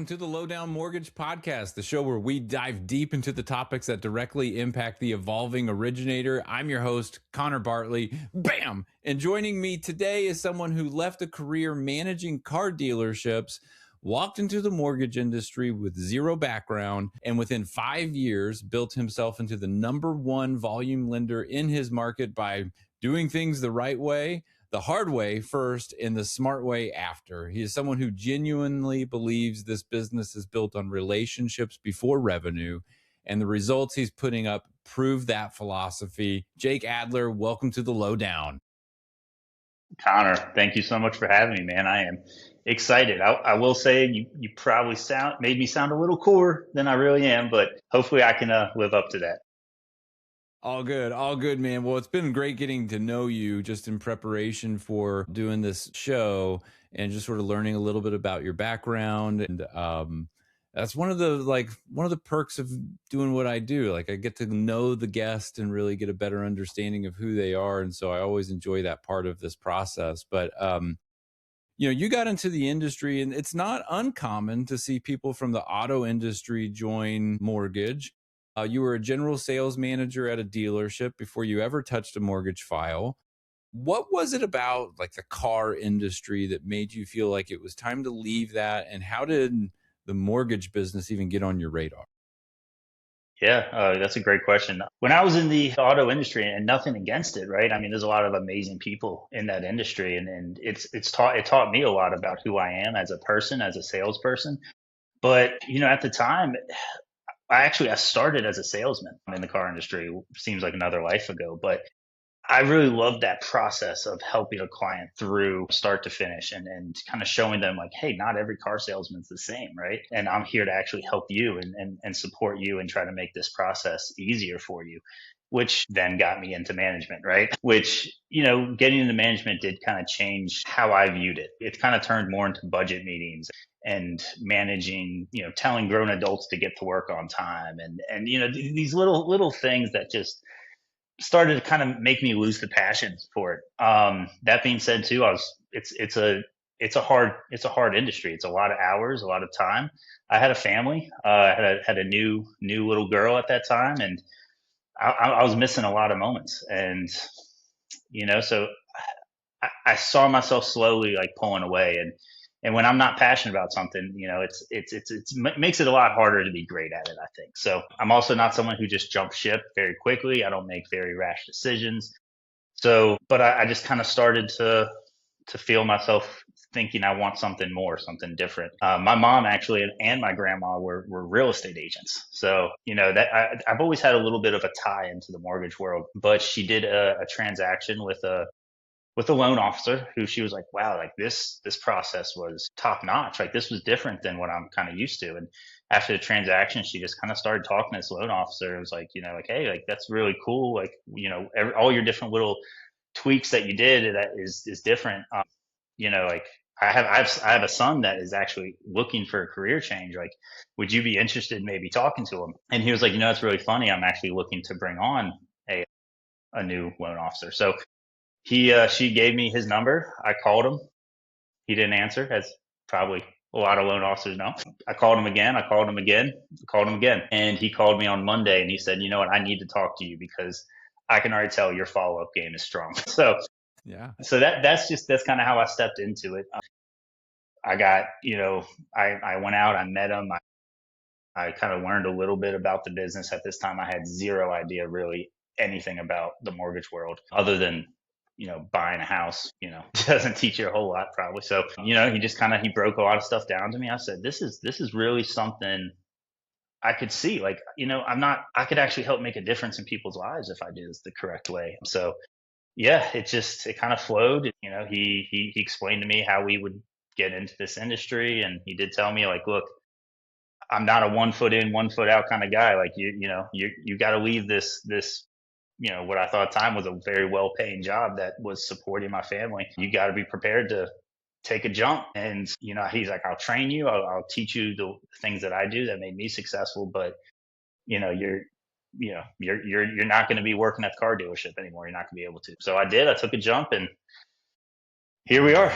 Welcome to the Lowdown Mortgage Podcast, the show where we dive deep into the topics that directly impact the evolving originator. I'm your host, Connor Bartley. Bam! And joining me today is someone who left a career managing car dealerships, walked into the mortgage industry with zero background, and within 5 years built himself into the #1 volume lender in his market by doing things the right way, the hard way first, and the smart way after. He is someone who genuinely believes this business is built on relationships before revenue, and the results he's putting up prove that philosophy. Jake Adler, welcome to the Lowdown. Connor, thank you so much for having me, man. I am excited. I will say you probably made me sound a little cooler than I really am, but hopefully I can live up to that. All good, man. Well, it's been great getting to know you just in preparation for doing this show and just sort of learning a little bit about your background. And that's one of the perks of doing what I do. Like, I get to know the guest and really get a better understanding of who they are. And so I always enjoy that part of this process. But you got into the industry, and it's not uncommon to see people from the auto industry join mortgage. You were a general sales manager at a dealership before you ever touched a mortgage file. What was it about like the car industry that made you feel like it was time to leave that? And how did the mortgage business even get on your radar? Yeah, that's a great question. When I was in the auto industry, and nothing against it, right? I mean, there's a lot of amazing people in that industry, and it taught me a lot about who I am as a person, as a salesperson. But at the time, I started as a salesman in the car industry. Seems like another life ago, but I really love that process of helping a client through start to finish and kind of showing them like, hey, not every car salesman's the same, right? And I'm here to actually help you and support you and try to make this process easier for you, which then got me into management, right? Which, getting into management did kind of change how I viewed it. It kind of turned more into budget meetings and managing, telling grown adults to get to work on time and these little things that just started to kind of make me lose the passion for it. That being said, too, it's a hard industry. It's a lot of hours, a lot of time. I had a family. Had a new little girl at that time, and I was missing a lot of moments. And so I saw myself slowly like pulling away. And when I'm not passionate about something, it makes it a lot harder to be great at it, I think. So I'm also not someone who just jumps ship very quickly. I don't make very rash decisions. So, but I just kind of started to feel myself thinking I want something more, something different. My mom actually and my grandma were real estate agents. So, I've always had a little bit of a tie into the mortgage world, but she did a transaction with a loan officer who she was like, wow, like this process was top notch. Like this was different than what I'm kind of used to. And after the transaction, she just kind of started talking to this loan officer. It was like, like, hey, like that's really cool. Like, all your different little tweaks that you did that is different. Like I have a son that is actually looking for a career change. Like, would you be interested in maybe talking to him? And he was like, it's really funny. I'm actually looking to bring on a new loan officer. So she gave me his number. I called him. He didn't answer, as probably a lot of loan officers know. I called him again. I called him again. I called him again. And he called me on Monday and he said, you know what? I need to talk to you because I can already tell your follow-up game is strong. So Yeah. So that's kind of how I stepped into it. I got, I went out, I met him. I kind of learned a little bit about the business. At this time, I had zero idea really anything about the mortgage world other than, buying a house, doesn't teach you a whole lot probably. So, he broke a lot of stuff down to me. I said, this is really something I could see. Like, I could actually help make a difference in people's lives if I do this the correct way. So yeah, it kind of flowed. He explained to me how we would get into this industry. And he did tell me like, look, I'm not a 1 foot in, 1 foot out kind of guy. Like you got to leave this, what I thought at the time was a very well paying job that was supporting my family. You got to be prepared to take a jump. And, he's like, I'll train you. I'll teach you the things that I do that made me successful. But, you're not going to be working at the car dealership anymore. You're not going to be able to. So I did. I took a jump, and here we are.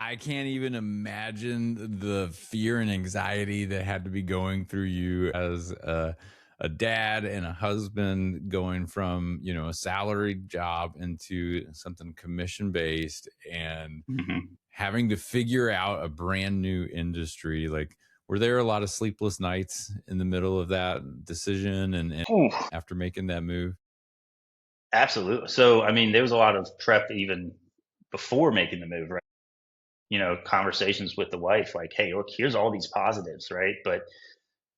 I can't even imagine the fear and anxiety that had to be going through you as a dad and a husband, going from, a salaried job into something commission based, and Hmm. having to figure out a brand new industry. Like, were there a lot of sleepless nights in the middle of that decision, and after making that move? Absolutely. So, I mean, there was a lot of prep even before making the move, right? Conversations with the wife, like, hey, look, here's all these positives, right? But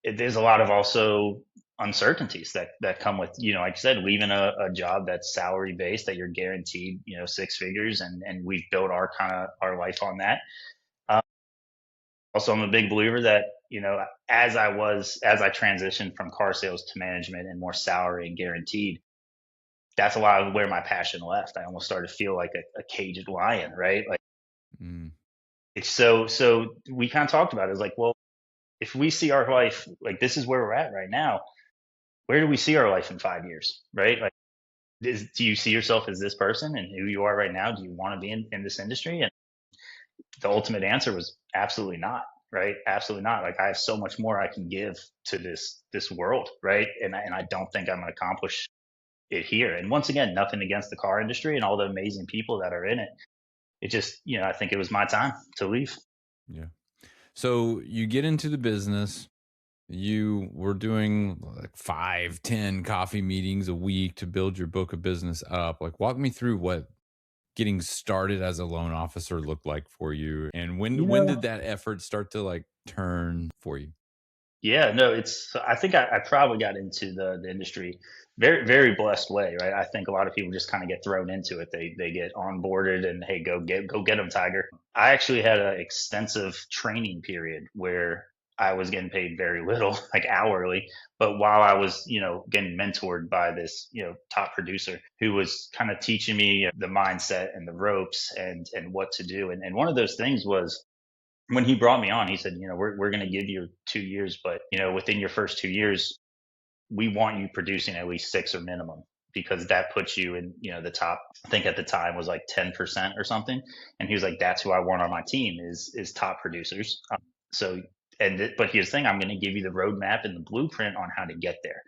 there's a lot of also uncertainties that come with, like I said, leaving a job that's salary based, that you're guaranteed, six figures, and we've built our kind of our life on that. Uh, Also, I'm a big believer that, as I transitioned from car sales to management and more salary and guaranteed, that's a lot of where my passion left. I almost started to feel like a caged lion, right? Like, Mm, it's so we kind of talked about it. It's like, well, if we see our life like this is where we're at right now, where do we see our life in 5 years, right? Like, do you see yourself as this person and who you are right now? Do you want to be in this industry? And the ultimate answer was absolutely not, right? Absolutely not. Like, I have so much more I can give to this world, right? And I don't think I'm going to accomplish it here. And once again, nothing against the car industry and all the amazing people that are in it. It just, I think it was my time to leave. yeah. So you get into the business. You were doing like 5, 10 coffee meetings a week to build your book of business up. Like, walk me through what getting started as a loan officer looked like for you, and You when know, did that effort start to like turn for you? Yeah, no, I think I probably got into the industry very, very blessed way, right? I think a lot of people just kind of get thrown into it. They get onboarded and, hey, go get them, Tiger. I actually had an extensive training period where I was getting paid very little, like hourly, but while I was, getting mentored by this, top producer who was kind of teaching me the mindset and the ropes and what to do. And one of those things was, when he brought me on, he said, we're going to give you 2 years, but, within your first 2 years, we want you producing at least six or minimum, because that puts you in, the top. I think at the time was like 10% or something. And he was like, that's who I want on my team is top producers. So, but here's the thing, I'm going to give you the roadmap and the blueprint on how to get there.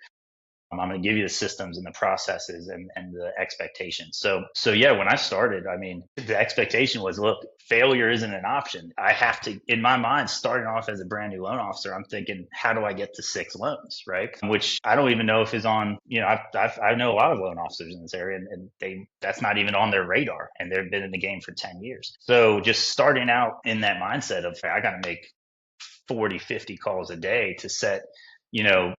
I'm going to give you the systems and the processes and the expectations. So yeah, when I started, I mean, the expectation was, look, failure isn't an option. I have to, in my mind, starting off as a brand new loan officer, I'm thinking, how do I get to six loans, right? Which I don't even know if is on, I know a lot of loan officers in this area, and that's not even on their radar, and they've been in the game for 10 years. So just starting out in that mindset of, I got to make 40, 50 calls a day to set, you know,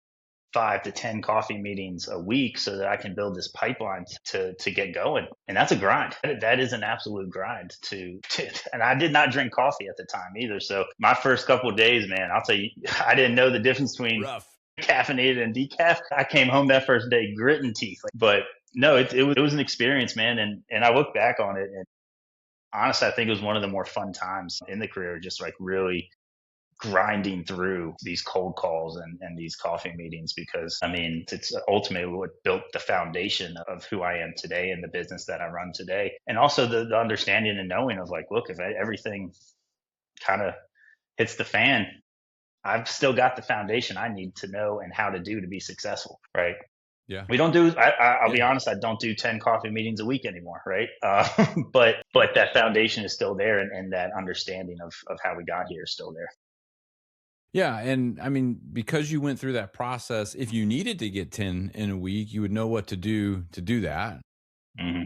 5 to 10 coffee meetings a week so that I can build this pipeline to get going. And that's a grind. That is an absolute grind and I did not drink coffee at the time either. So my first couple of days, man, I'll tell you, I didn't know the difference between Rough. caffeinated and decaf. I came home that first day gritting teeth. But no, it was an experience, man. And I look back on it, and honestly, I think it was one of the more fun times in the career, just like really grinding through these cold calls and these coffee meetings, because I mean, it's ultimately what built the foundation of who I am today and the business that I run today. And also the understanding and knowing of, like, look, if everything kind of hits the fan, I've still got the foundation I need to know and how to do to be successful, right? Yeah. We don't do, I'll be Yeah. honest, I don't do 10 coffee meetings a week anymore, right? But that foundation is still there, and that understanding of how we got here is still there. Yeah, and I mean, because you went through that process, if you needed to get 10 in a week, you would know what to do that. Hmm.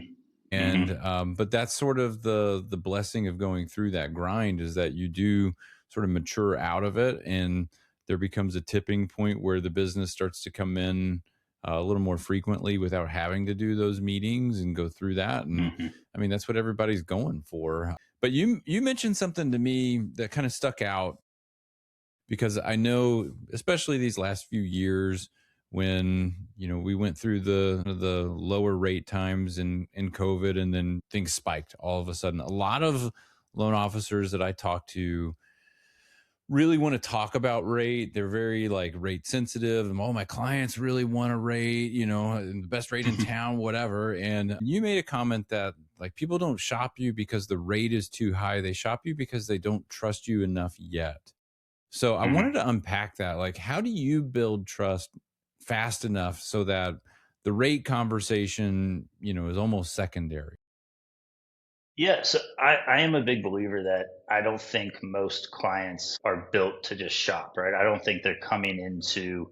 And Hmm. but that's sort of the blessing of going through that grind, is that you do sort of mature out of it, and there becomes a tipping point where the business starts to come in a little more frequently without having to do those meetings and go through that. And Hmm. I mean, that's what everybody's going for. But you mentioned something to me that kind of stuck out, because I know, especially these last few years, when we went through the lower rate times in COVID, and then things spiked all of a sudden. A lot of loan officers that I talk to really want to talk about rate. They're very like rate sensitive, and my clients really want a rate, and the best rate in town, whatever. And you made a comment that like people don't shop you because the rate is too high. They shop you because they don't trust you enough yet. So I Mhm. wanted to unpack that. Like, how do you build trust fast enough so that the rate conversation, is almost secondary? Yeah, so I am a big believer that I don't think most clients are built to just shop, right? I don't think they're coming into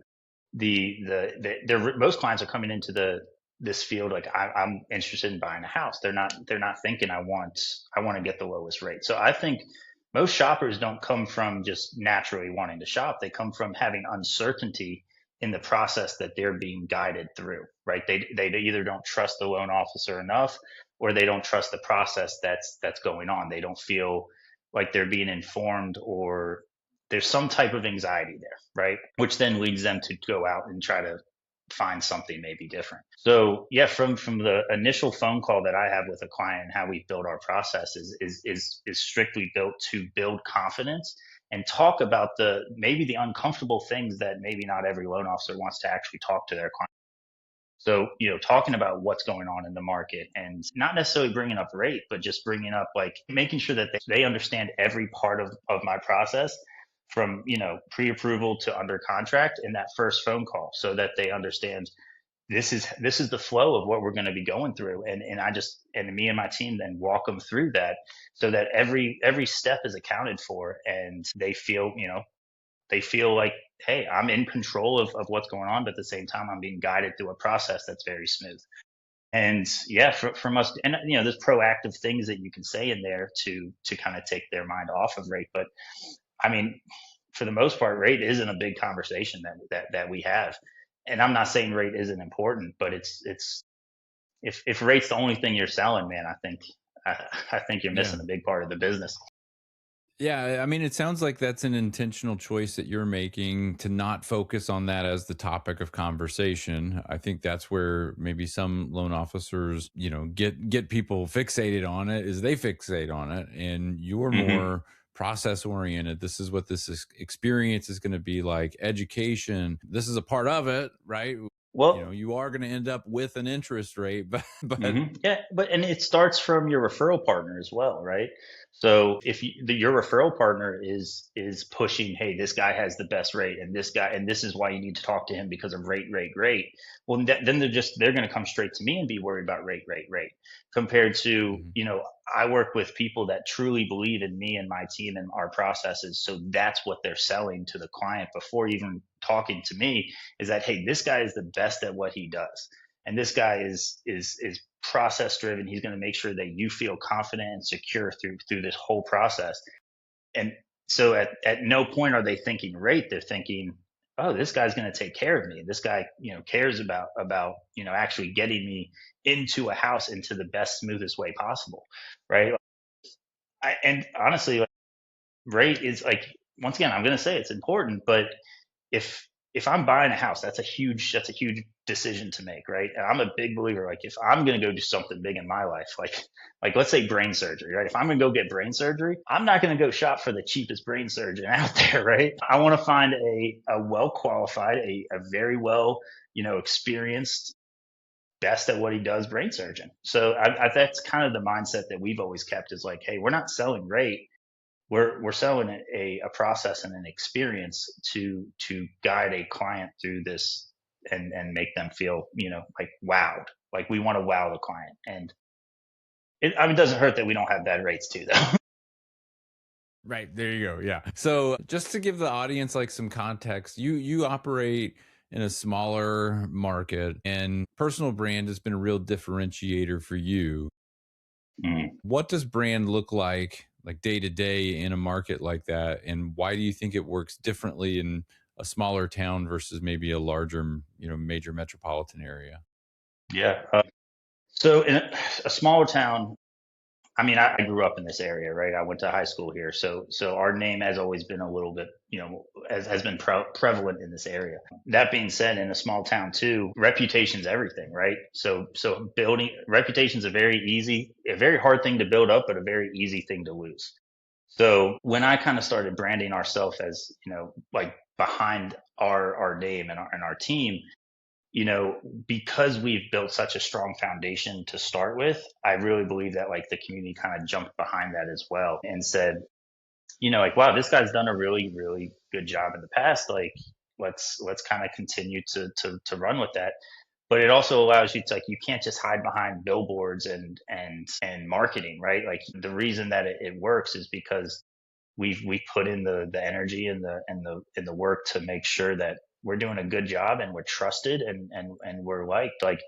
they're most clients are coming into this field like I'm interested in buying a house. They're not thinking I want to get the lowest rate. So I think most shoppers don't come from just naturally wanting to shop. They come from having uncertainty in the process that they're being guided through, right? They either don't trust the loan officer enough, or they don't trust the process that's going on. They don't feel like they're being informed, or there's some type of anxiety there, right? Which then leads them to go out and try to find something maybe different. So yeah, from the initial phone call that I have with a client, and how we build our process is strictly built to build confidence and talk about the maybe the uncomfortable things that maybe not every loan officer wants to actually talk to their client. So, talking about what's going on in the market, and not necessarily bringing up rate, but just bringing up like making sure that they understand every part of my process from, pre-approval to under contract in that first phone call, so that they understand this is the flow of what we're going to be going through. And me and my team then walk them through that, so that every step is accounted for, and they feel like, hey, I'm in control of what's going on, but at the same time, I'm being guided through a process that's very smooth. And yeah, from us, and there's proactive things that you can say in there to kind of take their mind off of rate. But I mean, for the most part, rate isn't a big conversation that we have. And I'm not saying rate isn't important, but it's if rate's the only thing you're selling, man, I think you're Yeah. missing a big part of the business. Yeah, I mean, it sounds like that's an intentional choice that you're making to not focus on that as the topic of conversation. I think that's where maybe some loan officers, get people fixated on it, is they fixate on it, and you're Hmm. more process oriented. This is what experience is going to be like, education. This is a part of it, right? Well, You are going to end up with an interest rate, but Yeah, and it starts from your referral partner as well, right? So if your referral partner is pushing, hey, this guy has the best rate, and this guy, and this is why you need to talk to him because of rate. Well, then they're going to come straight to me and be worried about rate. Compared to, Mhm. I work with people that truly believe in me and my team and our processes, so that's what they're selling to the client before even talking to me. Is that, hey, this guy is the best at what he does, and this guy is process driven. He's going to make sure that you feel confident and secure through this whole process. And so at no point are they thinking rate. They're thinking, oh, this guy's going to take care of me. This guy, cares about actually getting me into a house into the best, smoothest way possible, right? And honestly, like, rate is like, once again, I'm going to say it's important, but if I'm buying a house, that's a huge decision to make, right? And I'm a big believer, like if I'm gonna go do something big in my life, like let's say brain surgery, right? If I'm gonna go get brain surgery, I'm not gonna go shop for the cheapest brain surgeon out there, right? I want to find a well qualified, a very well, experienced, best at what he does brain surgeon. So that's kind of the mindset that we've always kept, is like, hey, we're not selling rate, we're selling a process and an experience to guide a client through this, and make them feel, like wowed. Like we want to wow the client. And it doesn't hurt that we don't have bad rates too, though. Right, there you go. Yeah. So, just to give the audience like some context, you operate in a smaller market, and personal brand has been a real differentiator for you. Mm. What does brand look like day to day in a market like that, and why do you think it works differently in a smaller town versus maybe a larger, major metropolitan area? Yeah. So in a smaller town, I mean, I grew up in this area, right? I went to high school here, so our name has always been a little bit, has been prevalent in this area. That being said, in a small town too, reputation's everything, right? So building reputation's a very hard thing to build up, but a very easy thing to lose. So when I kind of started branding ourselves as, like behind our name and our team, because we've built such a strong foundation to start with, I really believe that like the community kind of jumped behind that as well and said, like, wow, this guy's done a really, really good job in the past. Like, let's kind of continue to run with that. But it also allows you to, like, you can't just hide behind billboards and marketing, right? Like the reason that it works is because we've put in the energy and the work to make sure that we're doing a good job and we're trusted and we're liked. Like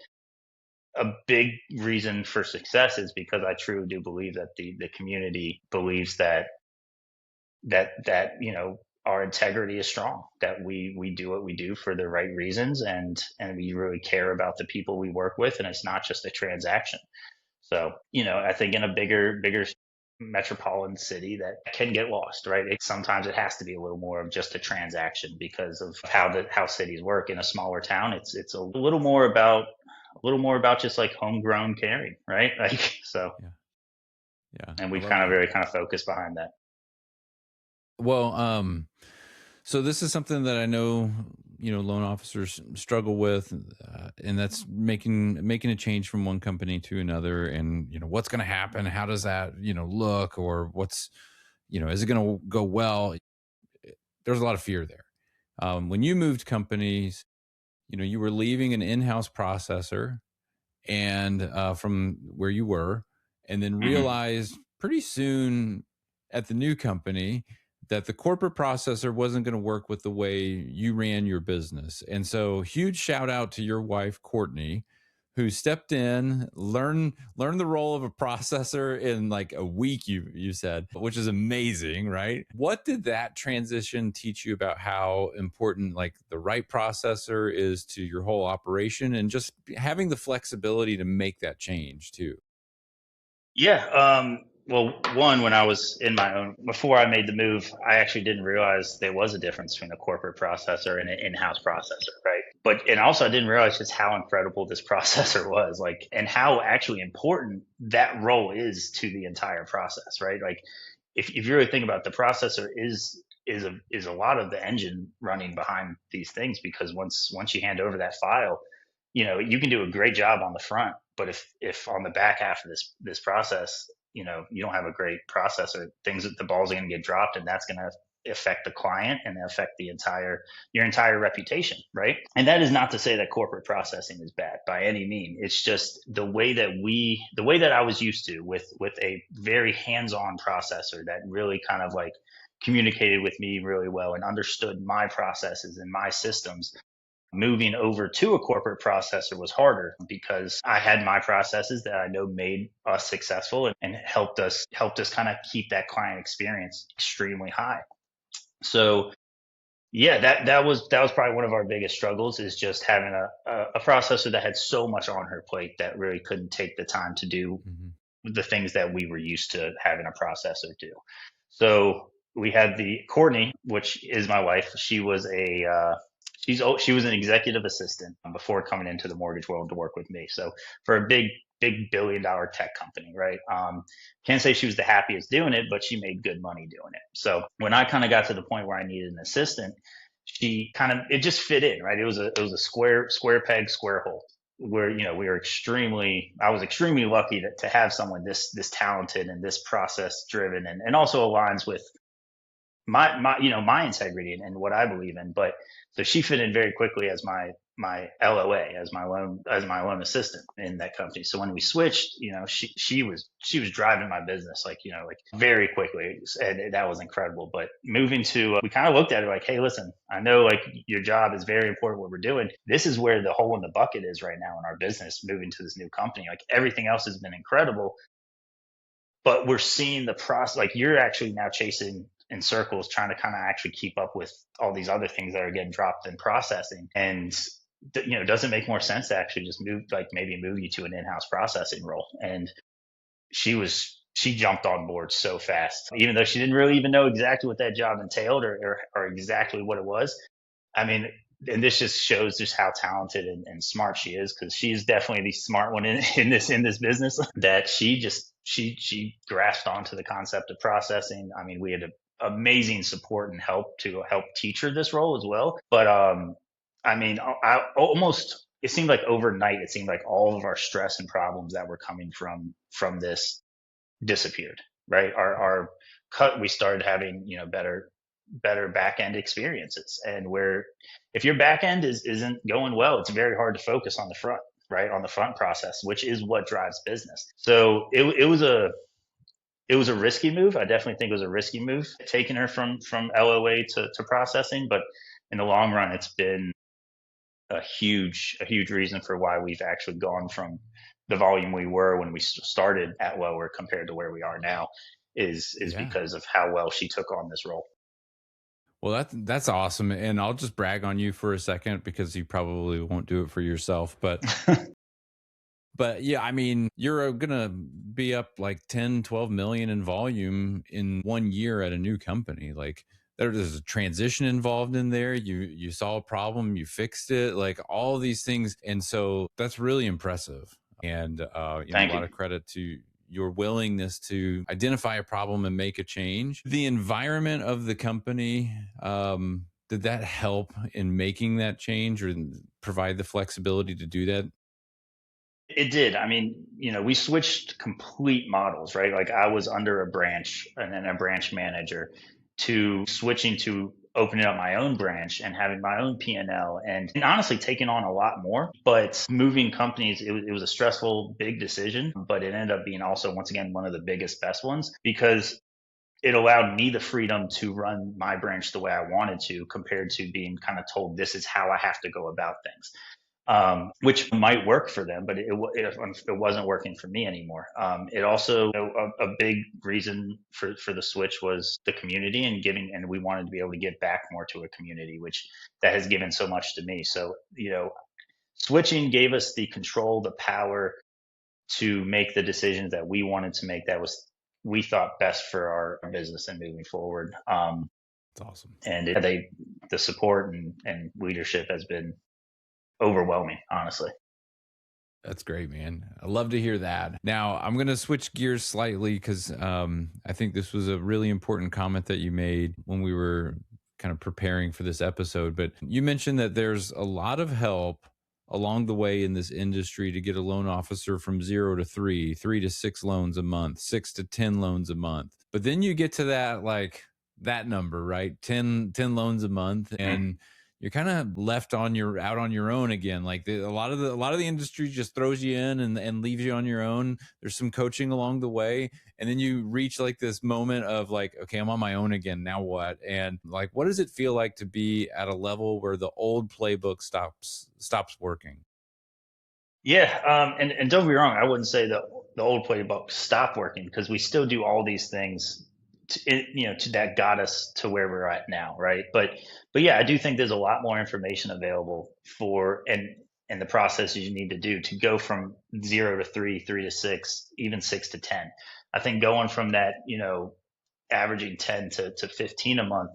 a big reason for success is because I truly do believe that the community believes that our integrity is strong, that we do what we do for the right reasons, and we really care about the people we work with, and it's not just a transaction. So I think in a bigger metropolitan city that can get lost, right? Sometimes it has to be a little more of just a transaction because of how cities work. In a smaller town, it's a little more about just like homegrown caring, right? Like so, Yeah. Yeah. and I we've love kind of that. very kind of focused behind that. Well, so this is something that I know, loan officers struggle with, and that's making a change from one company to another, and what's going to happen? How does that look, or is it going to go well? There's a lot of fear there. When you moved companies, you were leaving an in-house processor and from where you were, and then Hmm. realized pretty soon at the new company that the corporate processor wasn't going to work with the way you ran your business. And so, huge shout out to your wife, Courtney, who stepped in, learned the role of a processor in like a week. You said, which is amazing, right? What did that transition teach you about how important like the right processor is to your whole operation, and just having the flexibility to make that change too? Yeah. Well, one, when I was in my own, before I made the move, I actually didn't realize there was a difference between a corporate processor and an in-house processor, right? And also I didn't realize just how incredible this processor was, like, and how actually important that role is to the entire process, right? Like, if you really think about it, the processor is a lot of the engine running behind these things, because once you hand over that file, you can do a great job on the front, but if on the back half of this process, you don't have a great processor, the balls are going to get dropped, and that's going to affect the client and affect your entire reputation, right? And that is not to say that corporate processing is bad by any mean. It's just the way that I was used to, with a very hands-on processor that really kind of like communicated with me really well and understood my processes and my systems. Moving over to a corporate processor was harder because I had my processes that I know made us successful and helped us kind of keep that client experience extremely high. So yeah, that was probably one of our biggest struggles, is just having a processor that had so much on her plate that really couldn't take the time to do Hmm. the things that we were used to having a processor do. So we had the Courtney, which is my wife. She was an executive assistant before coming into the mortgage world to work with me. So for a big $1 billion tech company, right? Can't say she was the happiest doing it, but she made good money doing it. So when I kind of got to the point where I needed an assistant, it just fit in, right? It was a square peg, square hole, where I was extremely lucky to have someone this talented and this process driven, and also aligns with my integrity and what I believe in. But so she fit in very quickly as my LOA, as my loan assistant in that company. So when we switched, she was driving my business, like very quickly, and that was incredible. But moving to we kind of looked at it like, hey, listen, I know like your job is very important, what we're doing. This is where the hole in the bucket is right now in our business. Moving to this new company, like everything else has been incredible, but we're seeing the process. Like you're actually now chasing in circles, trying to kind of actually keep up with all these other things that are getting dropped in processing. And doesn't make more sense to actually just maybe move you to an in-house processing role. And she jumped on board so fast, even though she didn't really even know exactly what that job entailed, or exactly what it was. I mean, and this just shows just how talented and smart she is, because she's definitely the smart one in this business. That she grasped onto the concept of processing. I mean, we had amazing support and help to help teach her this role as well. But I mean, I almost it seemed like overnight, it seemed like all of our stress and problems that were coming from this disappeared, right? Our cut, we started having, better back end experiences. And where if your back end isn't going well, it's very hard to focus on the front, right? On the front process, which is what drives business. So it was a risky move. I definitely think it was a risky move taking her from LOA to processing, but in the long run, it's been a huge reason for why we've actually gone from the volume we were when we started at lower compared to where we are now is Yeah. because of how well she took on this role. Well, that's awesome, and I'll just brag on you for a second because you probably won't do it for yourself, but yeah, I mean, you're gonna be up like 10, 12 million in volume in 1 year at a new company. Like there's a transition involved in there. You saw a problem, you fixed it, like all these things. And so that's really impressive. And a Thank lot you. of credit to your willingness to identify a problem and make a change. The environment of the company, did that help in making that change or provide the flexibility to do that? It did. I mean, we switched complete models, right? Like I was under a branch and then a branch manager to switching to opening up my own branch and having my own P&L and honestly taking on a lot more. But moving companies, it was a stressful, big decision, but it ended up being also, once again, one of the biggest, best ones because it allowed me the freedom to run my branch the way I wanted to compared to being kind of told this is how I have to go about things, which might work for them, but it wasn't working for me anymore. It also a big reason for the switch was the community and giving, and we wanted to be able to give back more to a community, which that has given so much to me. So switching gave us the control, the power to make the decisions that we wanted to make. That was we thought best for our business and moving forward. It's awesome. And the support and leadership has been overwhelming, honestly. That's great, man. I love to hear that. Now, I'm going to switch gears slightly because I think this was a really important comment that you made when we were kind of preparing for this episode. But you mentioned that there's a lot of help along the way in this industry to get a loan officer from 0 to 3, 3 to 6 loans a month, 6 to 10 loans a month. But then you get to that, like that number, right? 10 loans a month. And you're kind of left on your out on your own again. Like a lot of the industry just throws you in and leaves you on your own. There's some coaching along the way, and then you reach like this moment of like, okay, I'm on my own again. Now what? And like, what does it feel like to be at a level where the old playbook stops working? Yeah, and don't get me wrong, I wouldn't say the old playbook stopped working because we still do all these things, that got us to where we're at now, right? But yeah, I do think there's a lot more information available for and the processes you need to do to go from 0 to 3, 3 to 6, even 6 to 10. I think going from that, averaging 10 to 15 a month,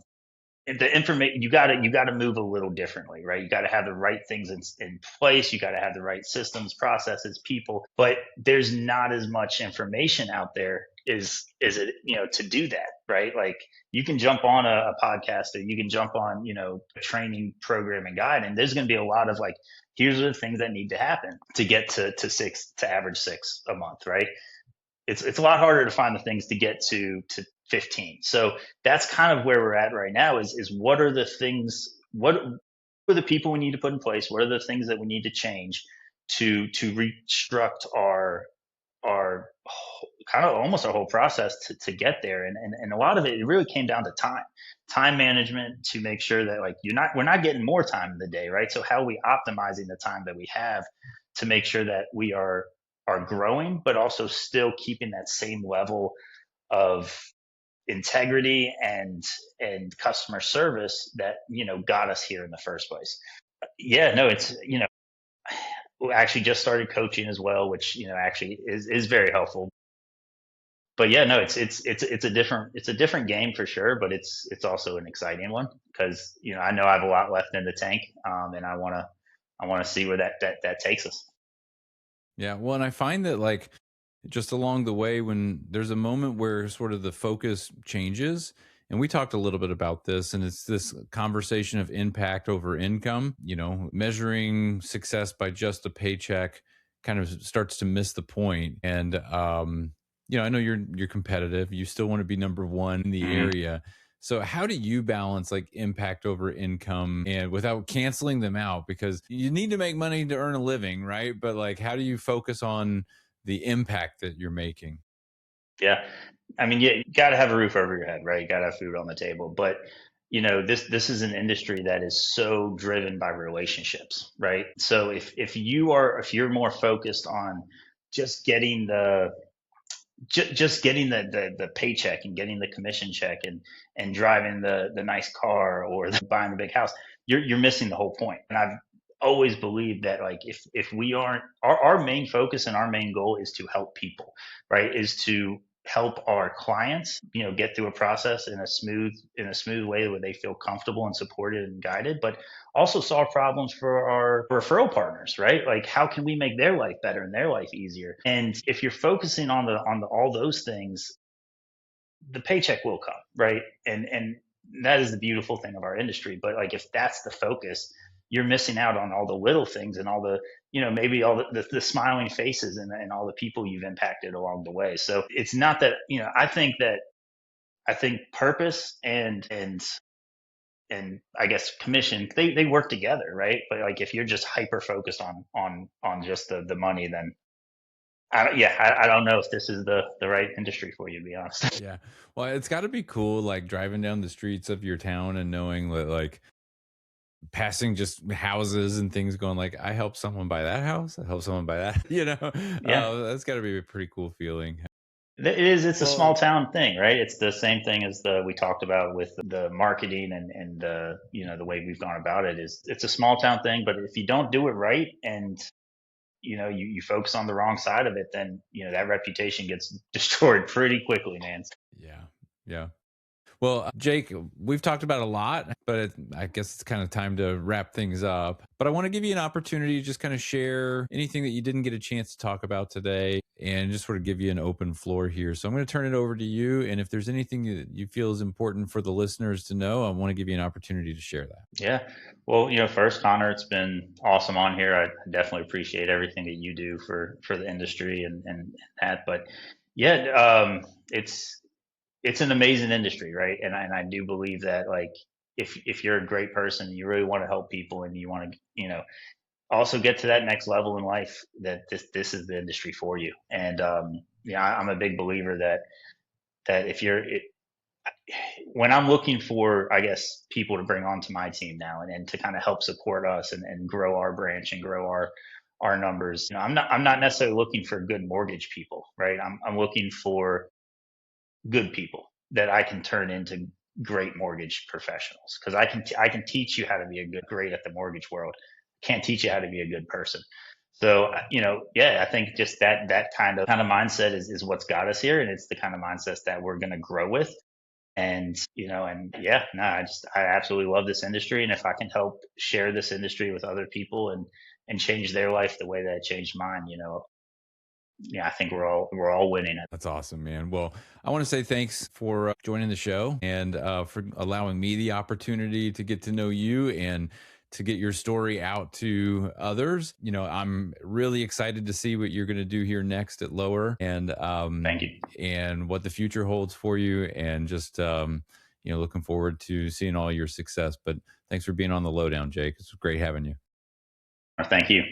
the information you got to move a little differently, right? You got to have the right things in place, you got to have the right systems, processes, people, but there's not as much information out there is it, to do that, right? Like you can jump on a podcast or you can jump on, a training program and guide, and there's going to be a lot of like, here's the things that need to happen to get to six, to average six a month, right? It's a lot harder to find the things to get to 15. So that's kind of where we're at right now is what are the things, what are the people we need to put in place, what are the things that we need to change to restruct our kind of almost our whole process to get there. And a lot of it really came down to time management, to make sure that like we're not getting more time in the day, right? So how are we optimizing the time that we have to make sure that we are growing, but also still keeping that same level of integrity and customer service that got us here in the first place. Yeah, no, it's we actually just started coaching as well, which actually is very helpful. But yeah, no, it's a different game for sure, but it's also an exciting one because I know I have a lot left in the tank, and I want to see where that takes us. Yeah. Well, and I find that like just along the way when there's a moment where sort of the focus changes And we talked a little bit about this, and it's this conversation of impact over income. Measuring success by just a paycheck kind of starts to miss the point. And I know you're competitive. You still want to be number one in the Mhm. area. So how do you balance like impact over income and without canceling them out? Because you need to make money to earn a living, right? But like, how do you focus on the impact that you're making? Yeah. I mean, yeah, you got to have a roof over your head, right? You got to have food on the table. But this is an industry that is so driven by relationships, right? So if you're more focused on just getting just getting the paycheck and getting the commission check and driving the nice car or buying the big house, you're missing the whole point. And I've always believed that, like, if we aren't, our main focus and our main goal is to help people, right, is to help our clients, get through a process in a smooth way where they feel comfortable and supported and guided, but also solve problems for our referral partners, right? Like, how can we make their life better and their life easier? And if you're focusing on all those things, the paycheck will come, right? And that is the beautiful thing of our industry. But like, if that's the focus, you're missing out on all the little things and all the, maybe all the smiling faces and all the people you've impacted along the way. So it's not that, I think purpose and I guess commission, they work together, right? But like, if you're just hyper focused on just the money, then I don't know if this is the right industry for you, to be honest. Yeah. Well, it's got to be cool, like driving down the streets of your town and knowing that, like, passing just houses and things, going like, I helped someone buy that house. I helped someone buy that. Yeah, That's got to be a pretty cool feeling. it is. It's a small Well, town thing, right? It's the same thing as the we talked about with the marketing and the way we've gone about it is it's a small town thing. But if you don't do it right and you focus on the wrong side of it, then that reputation gets destroyed pretty quickly, man. yeah. Yeah. Well, Jake, we've talked about a lot, but I guess it's kind of time to wrap things up. But I want to give you an opportunity to just kind of share anything that you didn't get a chance to talk about today and just sort of give you an open floor here. So I'm going to turn it over to you. And if there's anything that you feel is important for the listeners to know, I want to give you an opportunity to share that. Yeah. Well, first, Connor, it's been awesome on here. I definitely appreciate everything that you do for the industry and that. But yeah, it's an amazing industry, right? And I do believe that, like, if you're a great person, you really want to help people, and you want to also get to that next level in life, that this is the industry for you. And yeah, I'm a big believer that if you're when I'm looking for, I guess, people to bring onto my team now and to kind of help support us and grow our branch and grow our numbers. I'm not necessarily looking for good mortgage people, right? I'm looking for good people that I can turn into great mortgage professionals, because I can teach you how to be a great at the mortgage world. Can't teach you how to be a good person. So yeah, I think just that kind of mindset is what's got us here, and it's the kind of mindset that we're going to grow with. And and yeah, no, I absolutely love this industry, and if I can help share this industry with other people and change their life the way that it changed mine, yeah, I think we're all winning. That's awesome, man. Well, I want to say thanks for joining the show and for allowing me the opportunity to get to know you and to get your story out to others. I'm really excited to see what you're going to do here next at Lower Thank you. and what the future holds for you, and just looking forward to seeing all your success. But thanks for being on the lowdown, Jake. It's great having you. Thank you.